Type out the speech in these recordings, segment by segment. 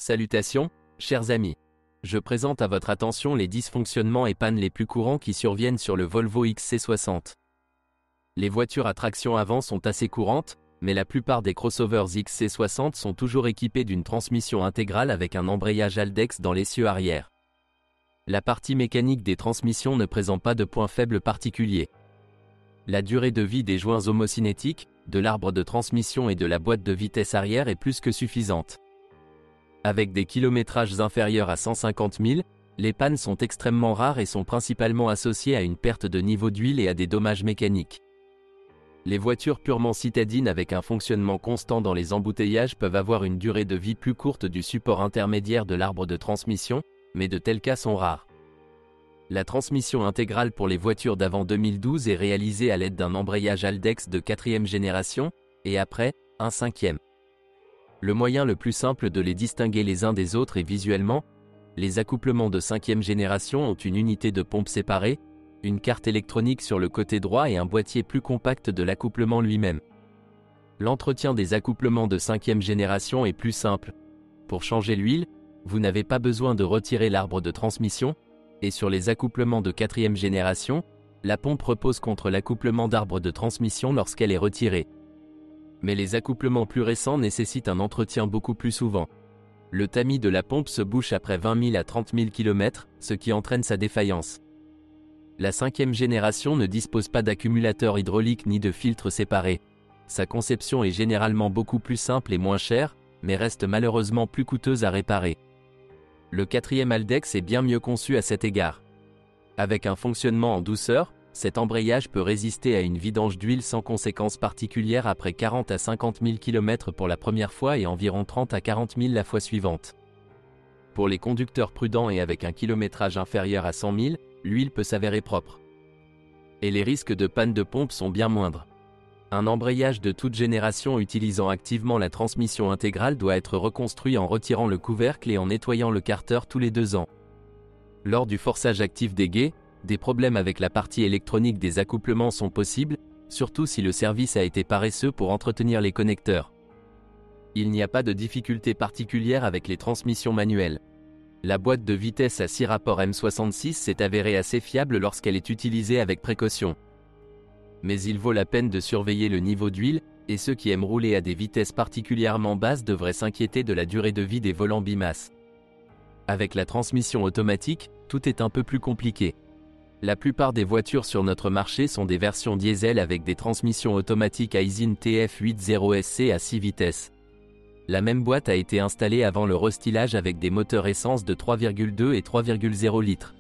Salutations, chers amis. Je présente à votre attention les dysfonctionnements et pannes les plus courants qui surviennent sur le Volvo XC60. Les voitures à traction avant sont assez courantes, mais la plupart des crossovers XC60 sont toujours équipés d'une transmission intégrale avec un embrayage Haldex dans l'essieu arrière. La partie mécanique des transmissions ne présente pas de points faibles particuliers. La durée de vie des joints homocinétiques, de l'arbre de transmission et de la boîte de vitesse arrière est plus que suffisante. Avec des kilométrages inférieurs à 150 000, les pannes sont extrêmement rares et sont principalement associées à une perte de niveau d'huile et à des dommages mécaniques. Les voitures purement citadines avec un fonctionnement constant dans les embouteillages peuvent avoir une durée de vie plus courte du support intermédiaire de l'arbre de transmission, mais de tels cas sont rares. La transmission intégrale pour les voitures d'avant 2012 est réalisée à l'aide d'un embrayage Haldex de 4e génération, et après, un 5e. Le moyen le plus simple de les distinguer les uns des autres est visuellement. Les accouplements de 5e génération ont une unité de pompe séparée, une carte électronique sur le côté droit et un boîtier plus compact de l'accouplement lui-même. L'entretien des accouplements de 5e génération est plus simple. Pour changer l'huile, vous n'avez pas besoin de retirer l'arbre de transmission, et sur les accouplements de 4e génération, la pompe repose contre l'accouplement d'arbre de transmission lorsqu'elle est retirée. Mais les accouplements plus récents nécessitent un entretien beaucoup plus souvent. Le tamis de la pompe se bouche après 20 000 à 30 000 km, ce qui entraîne sa défaillance. La 5e génération ne dispose pas d'accumulateur hydraulique ni de filtre séparé. Sa conception est généralement beaucoup plus simple et moins chère, mais reste malheureusement plus coûteuse à réparer. Le 4e Haldex est bien mieux conçu à cet égard. Avec un fonctionnement en douceur, cet embrayage peut résister à une vidange d'huile sans conséquences particulières après 40 à 50 000 km pour la première fois et environ 30 à 40 000 la fois suivante. Pour les conducteurs prudents et avec un kilométrage inférieur à 100 000, l'huile peut s'avérer propre. Et les risques de panne de pompe sont bien moindres. Un embrayage de toute génération utilisant activement la transmission intégrale doit être reconstruit en retirant le couvercle et en nettoyant le carter tous les 2 ans. Lors du forçage actif des guets, des problèmes avec la partie électronique des accouplements sont possibles, surtout si le service a été paresseux pour entretenir les connecteurs. Il n'y a pas de difficulté particulière avec les transmissions manuelles. La boîte de vitesse à 6 rapports M66 s'est avérée assez fiable lorsqu'elle est utilisée avec précaution. Mais il vaut la peine de surveiller le niveau d'huile, et ceux qui aiment rouler à des vitesses particulièrement basses devraient s'inquiéter de la durée de vie des volants bimasses. Avec la transmission automatique, tout est un peu plus compliqué. La plupart des voitures sur notre marché sont des versions diesel avec des transmissions automatiques Aisin TF80SC à 6 vitesses. La même boîte a été installée avant le restylage avec des moteurs essence de 3,2 et 3,0 litres.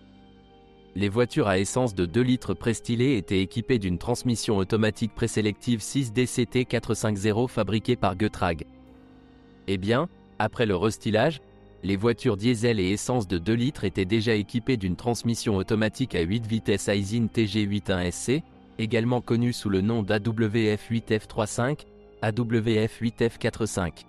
Les voitures à essence de 2 litres prestylées étaient équipées d'une transmission automatique présélective 6DCT 450 fabriquée par Getrag. Eh bien, après le restylage, les voitures diesel et essence de 2 litres étaient déjà équipées d'une transmission automatique à 8 vitesses Aisin TG81SC, également connue sous le nom d'AWF8F35, AWF8F45.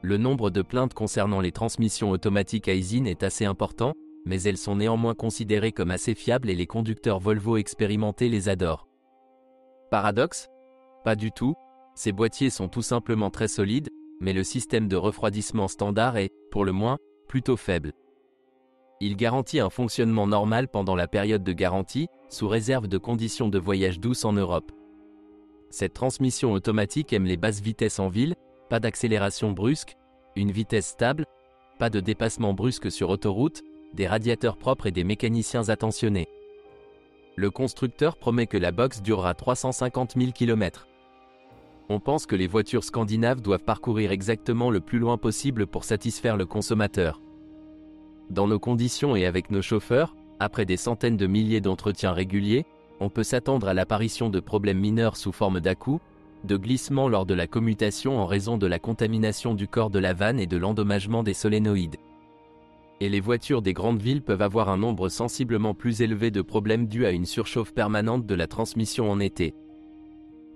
Le nombre de plaintes concernant les transmissions automatiques Aisin est assez important, mais elles sont néanmoins considérées comme assez fiables et les conducteurs Volvo expérimentés les adorent. Paradoxe ? Pas du tout, ces boîtiers sont tout simplement très solides, mais le système de refroidissement standard est, pour le moins, plutôt faible. Il garantit un fonctionnement normal pendant la période de garantie, sous réserve de conditions de voyage douces en Europe. Cette transmission automatique aime les basses vitesses en ville, pas d'accélération brusque, une vitesse stable, pas de dépassement brusque sur autoroute, des radiateurs propres et des mécaniciens attentionnés. Le constructeur promet que la box durera 350 000 km. On pense que les voitures scandinaves doivent parcourir exactement le plus loin possible pour satisfaire le consommateur. Dans nos conditions et avec nos chauffeurs, après des centaines de milliers d'entretiens réguliers, on peut s'attendre à l'apparition de problèmes mineurs sous forme d'à-coups, de glissements lors de la commutation en raison de la contamination du corps de la vanne et de l'endommagement des solénoïdes. Et les voitures des grandes villes peuvent avoir un nombre sensiblement plus élevé de problèmes dus à une surchauffe permanente de la transmission en été.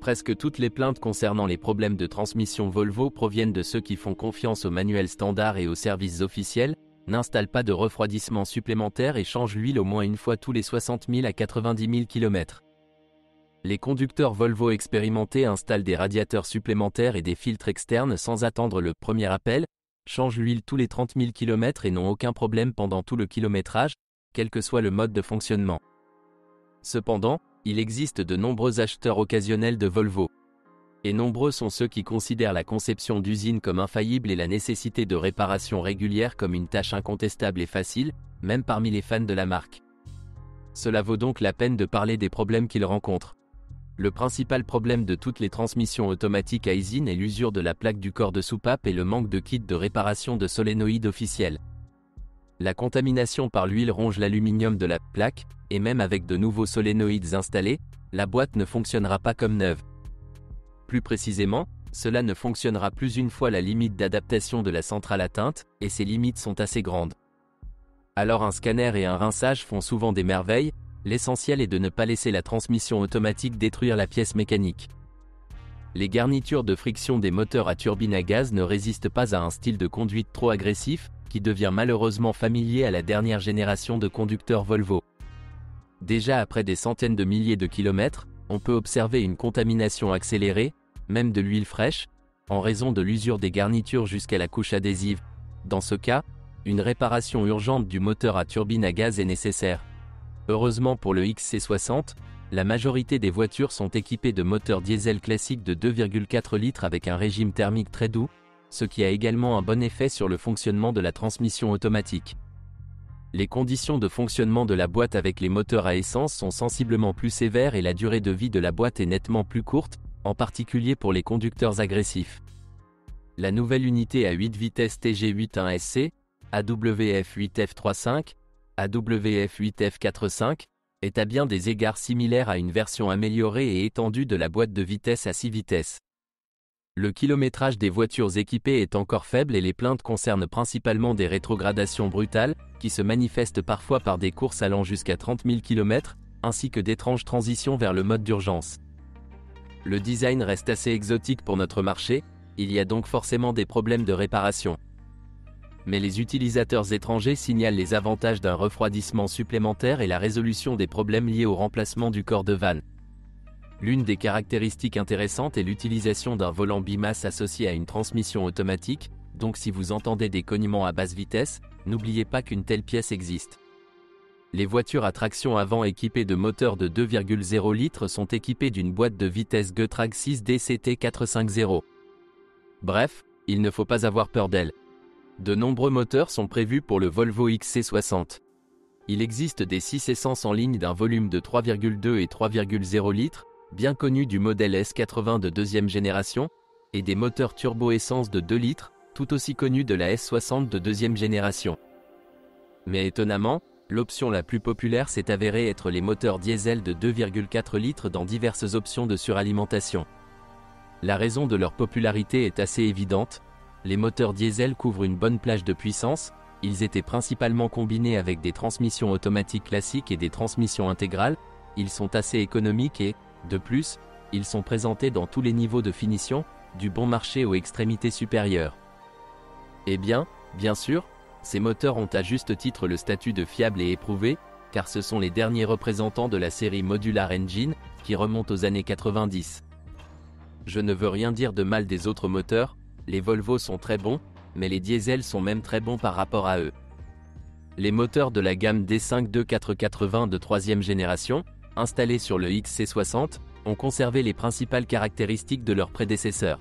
Presque toutes les plaintes concernant les problèmes de transmission Volvo proviennent de ceux qui font confiance aux manuels standards et aux services officiels, n'installent pas de refroidissement supplémentaire et changent l'huile au moins une fois tous les 60 000 à 90 000 km. Les conducteurs Volvo expérimentés installent des radiateurs supplémentaires et des filtres externes sans attendre le premier appel, changent l'huile tous les 30 000 km et n'ont aucun problème pendant tout le kilométrage, quel que soit le mode de fonctionnement. Cependant, il existe de nombreux acheteurs occasionnels de Volvo. Et nombreux sont ceux qui considèrent la conception d'usine comme infaillible et la nécessité de réparation régulière comme une tâche incontestable et facile, même parmi les fans de la marque. Cela vaut donc la peine de parler des problèmes qu'ils rencontrent. Le principal problème de toutes les transmissions automatiques à usine est l'usure de la plaque du corps de soupape et le manque de kit de réparation de solénoïdes officiels. La contamination par l'huile ronge l'aluminium de la plaque, et même avec de nouveaux solénoïdes installés, la boîte ne fonctionnera pas comme neuve. Plus précisément, cela ne fonctionnera plus une fois la limite d'adaptation de la centrale atteinte, et ces limites sont assez grandes. Alors un scanner et un rinçage font souvent des merveilles, l'essentiel est de ne pas laisser la transmission automatique détruire la pièce mécanique. Les garnitures de friction des moteurs à turbine à gaz ne résistent pas à un style de conduite trop agressif, qui devient malheureusement familier à la dernière génération de conducteurs Volvo. Déjà après des centaines de milliers de kilomètres, on peut observer une contamination accélérée, même de l'huile fraîche, en raison de l'usure des garnitures jusqu'à la couche adhésive. Dans ce cas, une réparation urgente du moteur à turbine à gaz est nécessaire. Heureusement pour le XC60, la majorité des voitures sont équipées de moteurs diesel classiques de 2,4 litres avec un régime thermique très doux, ce qui a également un bon effet sur le fonctionnement de la transmission automatique. Les conditions de fonctionnement de la boîte avec les moteurs à essence sont sensiblement plus sévères et la durée de vie de la boîte est nettement plus courte, en particulier pour les conducteurs agressifs. La nouvelle unité à 8 vitesses TG81SC, AWF8F35, AWF8F45, est à bien des égards similaire à une version améliorée et étendue de la boîte de vitesse à 6 vitesses. Le kilométrage des voitures équipées est encore faible et les plaintes concernent principalement des rétrogradations brutales, qui se manifestent parfois par des courses allant jusqu'à 30 000 km, ainsi que d'étranges transitions vers le mode d'urgence. Le design reste assez exotique pour notre marché, il y a donc forcément des problèmes de réparation. Mais les utilisateurs étrangers signalent les avantages d'un refroidissement supplémentaire et la résolution des problèmes liés au remplacement du corps de vanne. L'une des caractéristiques intéressantes est l'utilisation d'un volant bimasse associé à une transmission automatique, donc si vous entendez des cognements à basse vitesse, n'oubliez pas qu'une telle pièce existe. Les voitures à traction avant équipées de moteurs de 2,0 litres sont équipées d'une boîte de vitesse Getrag 6 DCT450. Bref, il ne faut pas avoir peur d'elle. De nombreux moteurs sont prévus pour le Volvo XC60. Il existe des 6 essences en ligne d'un volume de 3,2 et 3,0 litres, bien connus du modèle S80 de deuxième génération, et des moteurs turbo-essence de 2 litres, tout aussi connus de la S60 de deuxième génération. Mais étonnamment, l'option la plus populaire s'est avérée être les moteurs diesel de 2,4 litres dans diverses options de suralimentation. La raison de leur popularité est assez évidente, les moteurs diesel couvrent une bonne plage de puissance, ils étaient principalement combinés avec des transmissions automatiques classiques et des transmissions intégrales, ils sont assez économiques et, de plus, ils sont présentés dans tous les niveaux de finition, du bon marché aux extrémités supérieures. Eh bien sûr, ces moteurs ont à juste titre le statut de fiable et éprouvé, car ce sont les derniers représentants de la série Modular Engine, qui remonte aux années 90. Je ne veux rien dire de mal des autres moteurs, les Volvo sont très bons, mais les diesels sont même très bons par rapport à eux. Les moteurs de la gamme D5 2480 de 3e génération, installés sur le XC60, ont conservé les principales caractéristiques de leurs prédécesseurs.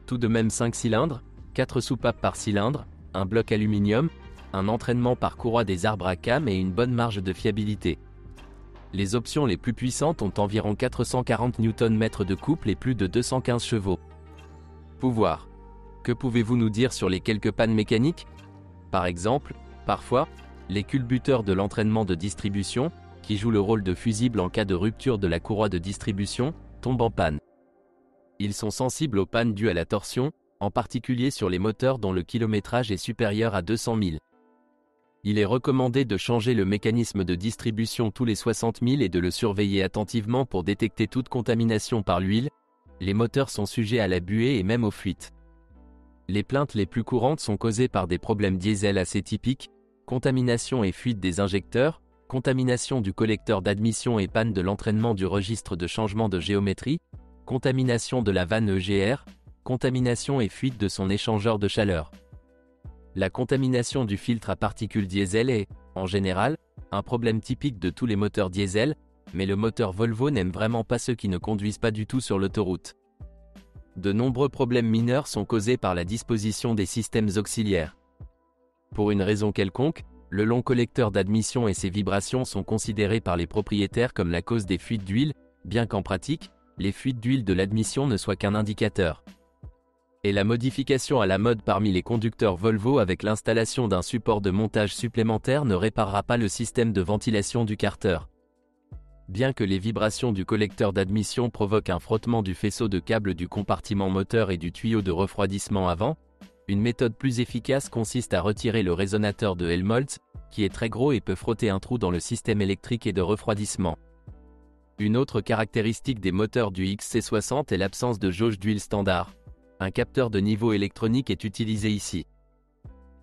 Tout de même 5 cylindres, 4 soupapes par cylindre, un bloc aluminium, un entraînement par courroie des arbres à cames et une bonne marge de fiabilité. Les options les plus puissantes ont environ 440 Nm de couple et plus de 215 chevaux. Pouvoir. Que pouvez-vous nous dire sur les quelques pannes mécaniques? Par exemple, parfois, les culbuteurs de l'entraînement de distribution, qui jouent le rôle de fusible en cas de rupture de la courroie de distribution, tombent en panne. Ils sont sensibles aux pannes dues à la torsion, en particulier sur les moteurs dont le kilométrage est supérieur à 200 000. Il est recommandé de changer le mécanisme de distribution tous les 60 000 et de le surveiller attentivement pour détecter toute contamination par l'huile. Les moteurs sont sujets à la buée et même aux fuites. Les plaintes les plus courantes sont causées par des problèmes diesel assez typiques, contamination et fuite des injecteurs, contamination du collecteur d'admission et panne de l'entraînement du registre de changement de géométrie, contamination de la vanne EGR, contamination et fuite de son échangeur de chaleur. La contamination du filtre à particules diesel est, en général, un problème typique de tous les moteurs diesel, mais le moteur Volvo n'aime vraiment pas ceux qui ne conduisent pas du tout sur l'autoroute. De nombreux problèmes mineurs sont causés par la disposition des systèmes auxiliaires. Pour une raison quelconque, le long collecteur d'admission et ses vibrations sont considérés par les propriétaires comme la cause des fuites d'huile, bien qu'en pratique, les fuites d'huile de l'admission ne soient qu'un indicateur. Et la modification à la mode parmi les conducteurs Volvo avec l'installation d'un support de montage supplémentaire ne réparera pas le système de ventilation du carter. Bien que les vibrations du collecteur d'admission provoquent un frottement du faisceau de câbles du compartiment moteur et du tuyau de refroidissement avant, une méthode plus efficace consiste à retirer le résonateur de Helmholtz, qui est très gros et peut frotter un trou dans le système électrique et de refroidissement. Une autre caractéristique des moteurs du XC60 est l'absence de jauge d'huile standard. Un capteur de niveau électronique est utilisé ici.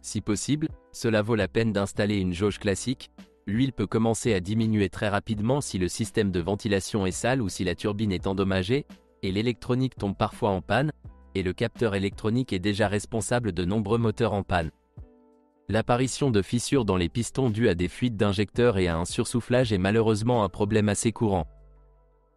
Si possible, cela vaut la peine d'installer une jauge classique. L'huile peut commencer à diminuer très rapidement si le système de ventilation est sale ou si la turbine est endommagée, et l'électronique tombe parfois en panne, et le capteur électronique est déjà responsable de nombreux moteurs en panne. L'apparition de fissures dans les pistons dues à des fuites d'injecteurs et à un sursoufflage est malheureusement un problème assez courant.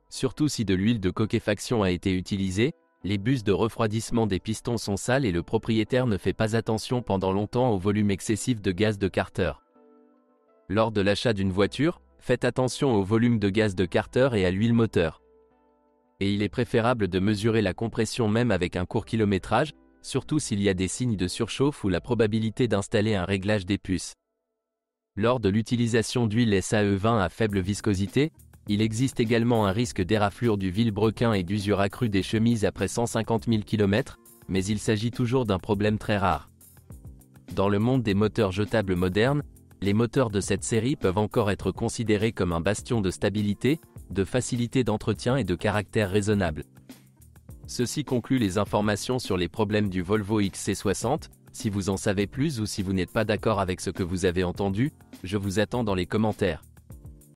Surtout si de l'huile de coquefaction a été utilisée, les bus de refroidissement des pistons sont sales et le propriétaire ne fait pas attention pendant longtemps au volume excessif de gaz de carter. Lors de l'achat d'une voiture, faites attention au volume de gaz de carter et à l'huile moteur. Et il est préférable de mesurer la compression même avec un court kilométrage, surtout s'il y a des signes de surchauffe ou la probabilité d'installer un réglage des puces. Lors de l'utilisation d'huile SAE20 à faible viscosité, il existe également un risque d'éraflure du vilebrequin et d'usure accrue des chemises après 150 000 km, mais il s'agit toujours d'un problème très rare. Dans le monde des moteurs jetables modernes, les moteurs de cette série peuvent encore être considérés comme un bastion de stabilité, de facilité d'entretien et de caractère raisonnable. Ceci conclut les informations sur les problèmes du Volvo XC60. Si vous en savez plus ou si vous n'êtes pas d'accord avec ce que vous avez entendu, je vous attends dans les commentaires.